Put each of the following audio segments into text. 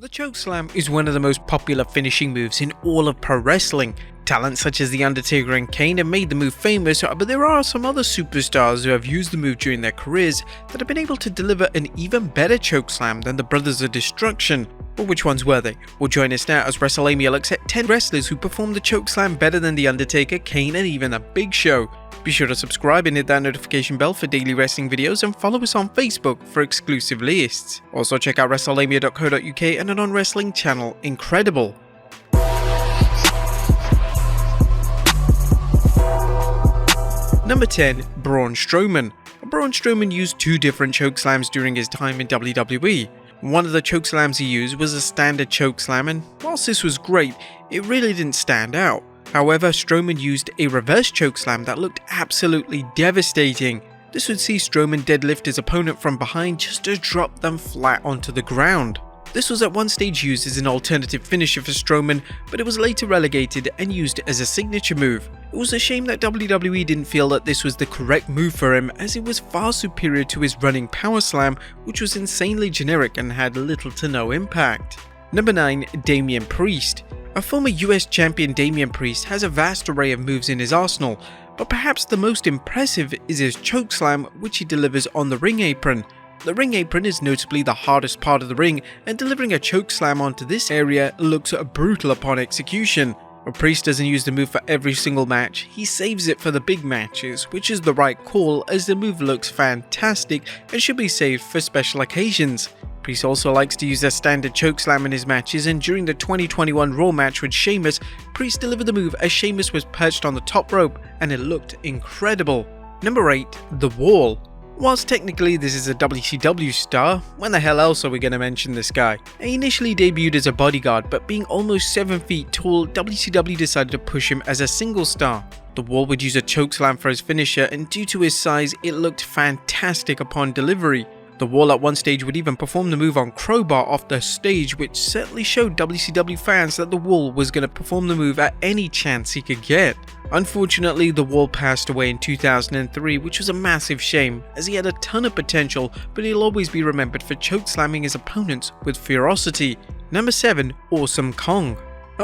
The chokeslam is one of the most popular finishing moves in all of pro wrestling. Talents such as the Undertaker and Kane have made the move famous, but there are some other superstars who have used the move during their careers that have been able to deliver an even better chokeslam than the Brothers of Destruction. But which ones were they? Well, join us now as Wrestlelamia looks at 10 wrestlers who performed the chokeslam better than the Undertaker, Kane and even the Big Show. Be sure to subscribe and hit that notification bell for daily wrestling videos, and follow us on Facebook for exclusive lists. Also check out Wrestlelamia.co.uk and an on-wrestling channel, Incredible. Number 10. Braun Strowman. Braun Strowman used two different chokeslams during his time in WWE. One of the chokeslams he used was a standard chokeslam, and whilst this was great, it really didn't stand out. However, Strowman used a reverse chokeslam that looked absolutely devastating. This would see Strowman deadlift his opponent from behind just to drop them flat onto the ground. This was at one stage used as an alternative finisher for Strowman, but it was later relegated and used as a signature move. It was a shame that WWE didn't feel that this was the correct move for him, as it was far superior to his running power slam, which was insanely generic and had little to no impact. Number 9. Damian Priest. A former US champion, Damian Priest has a vast array of moves in his arsenal, but perhaps the most impressive is his chokeslam, which he delivers on the ring apron. The ring apron is notably the hardest part of the ring, and delivering a chokeslam onto this area looks brutal upon execution. But Priest doesn't use the move for every single match, he saves it for the big matches, which is the right call as the move looks fantastic and should be saved for special occasions. Priest also likes to use a standard chokeslam in his matches, and during the 2021 Raw match with Sheamus, Priest delivered the move as Sheamus was perched on the top rope, and it looked incredible. Number 8. The Wall. Whilst technically this is a WCW star, when the hell else are we going to mention this guy? He initially debuted as a bodyguard, but being almost 7 feet tall, WCW decided to push him as a single star. The Wall would use a chokeslam for his finisher, and due to his size, it looked fantastic upon delivery. The Wall at one stage would even perform the move on Crowbar off the stage, which certainly showed WCW fans that the Wall was going to perform the move at any chance he could get. Unfortunately, the Wall passed away in 2003, which was a massive shame, as he had a ton of potential, but he'll always be remembered for chokeslamming his opponents with ferocity. Number 7. Awesome Kong.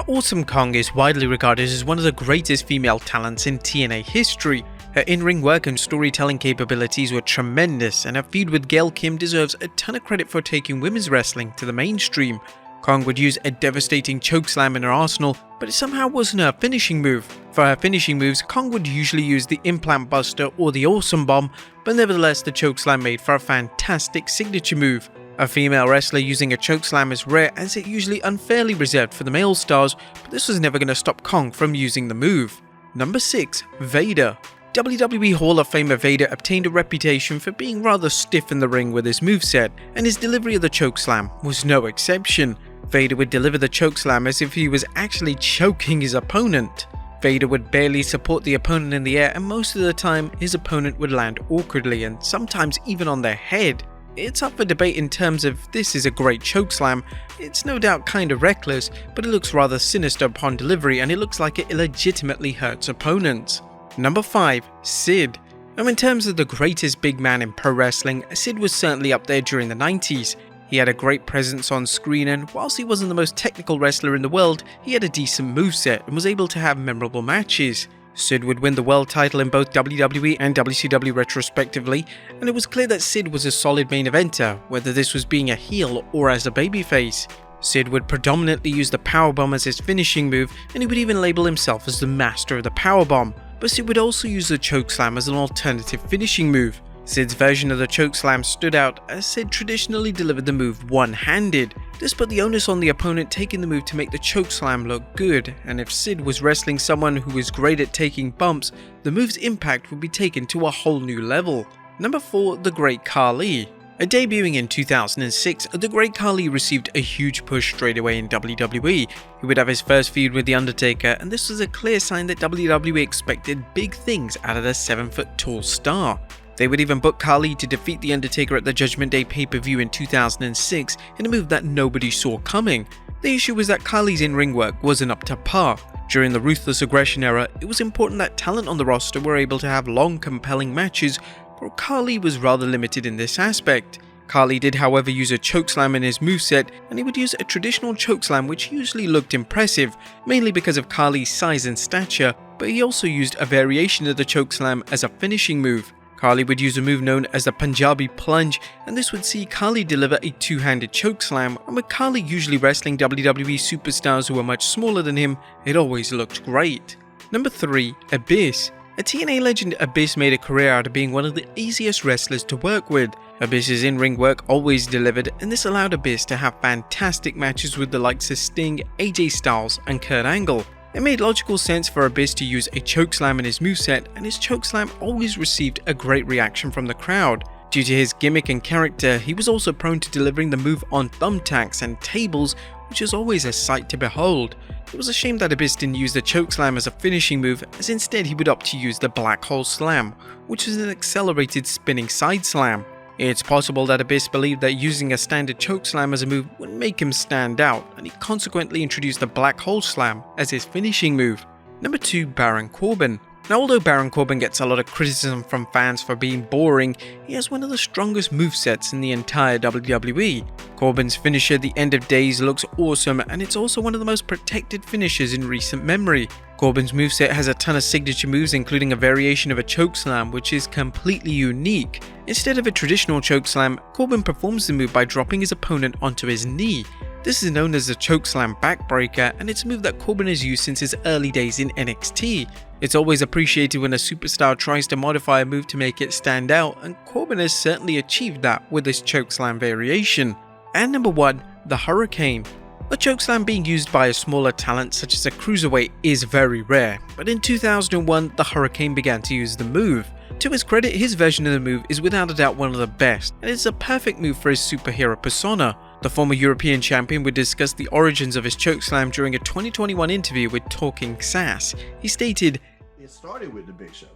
Awesome Kong is widely regarded as one of the greatest female talents in TNA history. Her in-ring work and storytelling capabilities were tremendous, and her feud with Gail Kim deserves a ton of credit for taking women's wrestling to the mainstream. Kong would use a devastating chokeslam in her arsenal, but it somehow wasn't her finishing move. For her finishing moves, Kong would usually use the Implant Buster or the Awesome Bomb, but nevertheless the chokeslam made for a fantastic signature move. A female wrestler using a chokeslam is rare, as it's usually unfairly reserved for the male stars, but this was never going to stop Kong from using the move. Number 6. Vader. WWE Hall of Famer Vader obtained a reputation for being rather stiff in the ring with his moveset, and his delivery of the chokeslam was no exception. Vader would deliver the chokeslam as if he was actually choking his opponent. Vader would barely support the opponent in the air, and most of the time his opponent would land awkwardly and sometimes even on their head. It's up for debate in terms of this is a great chokeslam. It's no doubt kind of reckless, but it looks rather sinister upon delivery, and it looks like it legitimately hurts opponents. Number 5. Sid. Now, in terms of the greatest big man in pro wrestling, Sid was certainly up there during the 90s. He had a great presence on screen, and whilst he wasn't the most technical wrestler in the world, he had a decent moveset and was able to have memorable matches. Sid would win the world title in both WWE and WCW retrospectively, and it was clear that Sid was a solid main eventer, whether this was being a heel or as a babyface. Sid would predominantly use the powerbomb as his finishing move, and he would even label himself as the master of the powerbomb. But Sid would also use the chokeslam as an alternative finishing move. Sid's version of the chokeslam stood out, as Sid traditionally delivered the move one-handed. This put the onus on the opponent taking the move to make the chokeslam look good, and if Sid was wrestling someone who was great at taking bumps, the move's impact would be taken to a whole new level. Number 4. The Great Khali. Debuting in 2006, the Great Khali received a huge push straight away in WWE. He would have his first feud with the Undertaker, and this was a clear sign that WWE expected big things out of their 7-foot-tall star. They would even book Khali to defeat the Undertaker at the Judgment Day pay-per-view in 2006 in a move that nobody saw coming. The issue was that Khali's in-ring work wasn't up to par. During the Ruthless Aggression era, it was important that talent on the roster were able to have long, compelling matches, but Khali was rather limited in this aspect. Khali did however use a chokeslam in his moveset, and he would use a traditional chokeslam which usually looked impressive, mainly because of Khali's size and stature, but he also used a variation of the chokeslam as a finishing move. Khali would use a move known as the Punjabi plunge, and this would see Khali deliver a two-handed chokeslam, and with Khali usually wrestling WWE superstars who were much smaller than him, it always looked great. Number 3. Abyss. A TNA legend, Abyss made a career out of being one of the easiest wrestlers to work with. Abyss's in-ring work always delivered, and this allowed Abyss to have fantastic matches with the likes of Sting, AJ Styles, and Kurt Angle. It made logical sense for Abyss to use a chokeslam in his moveset, and his chokeslam always received a great reaction from the crowd. Due to his gimmick and character, he was also prone to delivering the move on thumbtacks and tables, which is always a sight to behold. It was a shame that Abyss didn't use the chokeslam as a finishing move, as instead he would opt to use the black hole slam, which is an accelerated spinning side slam. It's possible that Abyss believed that using a standard chokeslam as a move would make him stand out, and he consequently introduced the black hole slam as his finishing move. Number 2. Baron Corbin. Now, although Baron Corbin gets a lot of criticism from fans for being boring, he has one of the strongest movesets in the entire WWE. Corbin's finisher, the End of Days, looks awesome, and it's also one of the most protected finishers in recent memory. Corbin's moveset has a ton of signature moves, including a variation of a chokeslam, which is completely unique. Instead of a traditional chokeslam, Corbin performs the move by dropping his opponent onto his knee. This is known as the chokeslam backbreaker, and it's a move that Corbin has used since his early days in NXT. It's always appreciated when a superstar tries to modify a move to make it stand out, and Corbin has certainly achieved that with this chokeslam variation. And number 1, the Hurricane. The chokeslam being used by a smaller talent such as a cruiserweight is very rare, but in 2001 the Hurricane began to use the move. To his credit, his version of the move is without a doubt one of the best, and it's a perfect move for his superhero persona. The former European champion would discuss the origins of his chokeslam during a 2021 interview with Talking Sass. He stated, "It started with the Big Show,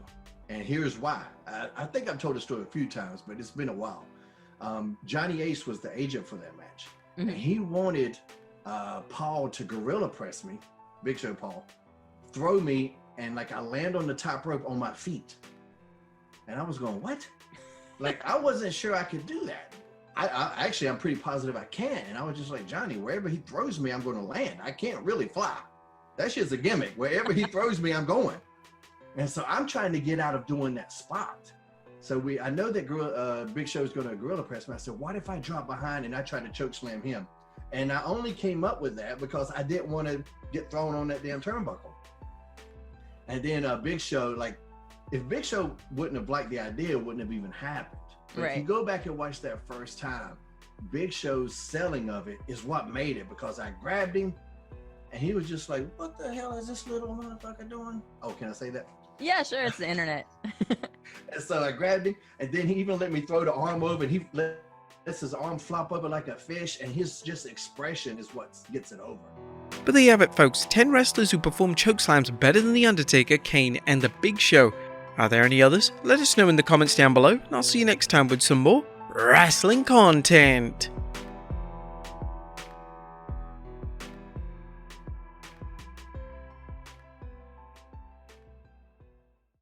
and here's why. I think I've told the story a few times, but it's been a while. Johnny Ace was the agent for that match, and he wanted Paul to gorilla press me, Big Show Paul, throw me, and like I land on the top rope on my feet. And I was going, what? Like, I wasn't sure I could do that. I'm pretty positive I can. And I was just like, Johnny, wherever he throws me, I'm going to land. I can't really fly. That shit's a gimmick. Wherever he throws me, I'm going. And so I'm trying to get out of doing that spot. So I know that Big Show is going to gorilla press me. I said, what if I drop behind and I try to choke slam him? And I only came up with that because I didn't want to get thrown on that damn turnbuckle. And then Big Show, like, if Big Show wouldn't have liked the idea, it wouldn't have even happened. But if you go back and watch that first time, Big Show's selling of it is what made it, because I grabbed him and he was just like, what the hell is this little motherfucker doing? Oh, can I say that? Yeah, sure, it's the internet. And so I grabbed him, and then he even let me throw the arm over, and he lets his arm flop over like a fish, and his just expression is what gets it over. But there you have it, folks. 10 wrestlers who perform chokeslams better than The Undertaker, Kane, and The Big Show. Are there any others? Let us know in the comments down below, and I'll see you next time with some more wrestling content.